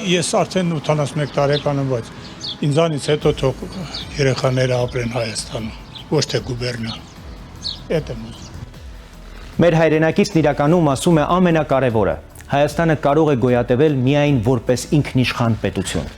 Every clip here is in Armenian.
Ես արդեն 81 տարեկան եմ, բայց ինձանից հետո թող երեխաները ապրեն Հայաստանում, ոչ թե գուբերնիա։ Էդ եմ ուզում։ Մեր հայրենակիցն իրականում ասում է ամենակարևորը. Հայաստանը կարող է գոյատևել միայն որպես ինքնիշխան պետություն։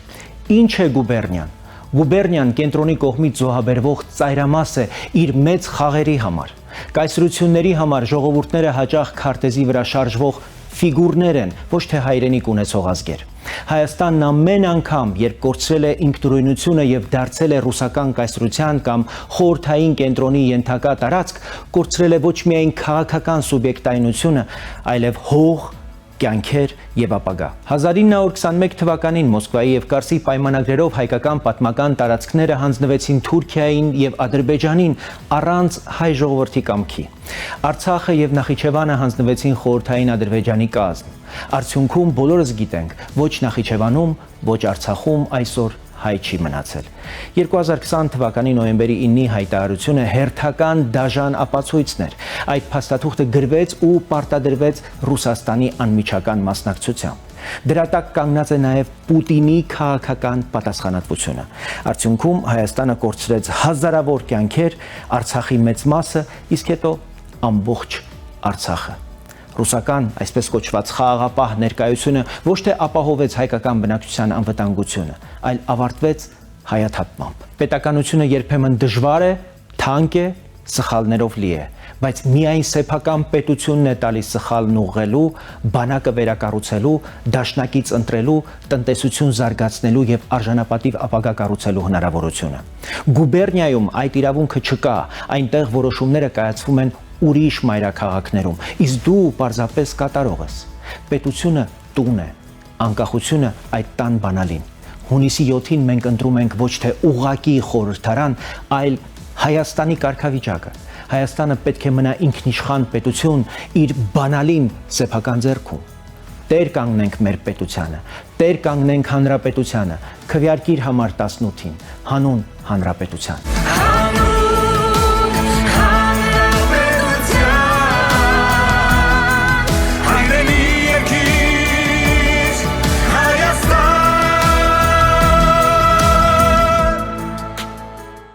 Ինչ է գուբերնիան։ Գուբերնիան կենտրոնի կողմից զոհաբերվող ծայրամաս է իր մեծ խաղերի համար։ Կայսրությունների համար ժողովուրդները հաճախ քարտեզի վրա շարժվող ֆիգուրներ են, ոչ թե հայրենիք ունեցող ազգեր։ Հայաստանն ամեն անգամ, երբ կորցրել է ինքնուրույնությունը եւ դարձել է ռուսական կայսրության կամ խորհրդային կենտրոնի ենթակա տարածք, կորցրել է ոչ միայն քաղաքական սուբյեկտայնությունը, այլև հող, կյանքեր եւ ապագա։ 1921 թվականին Մոսկվայի եւ Կարսի պայմանագրերով հայկական պատմական տարածքները հանձնվեցին Թուրքիային եւ Ադրբեջանին առանց հայ ժողովրդի կամքի։ Արցախը եւ Նախիջևանը հանձնվեցին խորհրդային Ադրբեջանի կազմ։ Արդյունքում բոլորս գիտենք, ոչ Նախիջևանում, ոչ Արցախում այսօր հայ չի մնացել։ 2020 թվականի նոյեմբերի 9-ի հայտարարությունը հերթական դաժան ապացույցն էր։ Այդ փաստաթուղթը գրվեց ու պարտադրվեց Ռուսաստանի անմիջական մասնակցությամբ։ Դրա տակ կանգնած է նաև Պուտինի քաղաքական պատասխանատվությունը։ Արդյունքում Հայաստանը կորցրեց հազարավոր կյանքեր, Արցախի մեծ մասը, իսկ հետո ամբողջ Արցախը։ Ռուսական, այսպես կոչված խաղաղապահ ներկայությունը ոչ թե ապահովեց հայկական բնակչության անվտանգությունը, այլ ավարտվեց հայաթափմամբ։ Պետականությունը երբեմն դժվար է, թանկ է, սխալներով լի է, բայց միայն սեփական պետությունն է տալիս սխալն ուղղելու, բանակը վերակառուցելու, դաշնակից ընտրելու, տնտեսություն զարգացնելու եւ արժանապատիվ ապագա կառուցելու հնարավորությունը։ Գուբերնիայում այդ իրավունքը չկա, այնտեղ որոշումները կայացվում են ուրիշ մայրաքաղաքներում, իսկ դու պարզապես կատարող ես։ Պետությունը տուն է, անկախությունը այդ տան բանալին։ Հունիսի 7-ին մենք ընտրում ենք ոչ թե ուղղակի խորհրդարան, այլ Հայաստանի կարգավիճակը։ Հայաստանը պետք է մնա ինքնիշխան պետություն իր բանալին սեփական ձեռքում։ Տեր կանգնենք մեր պետությանը, տեր կանգնենք հանրապետությանը, քվեարկիր համար 18-ին, հանուն հանրապետության։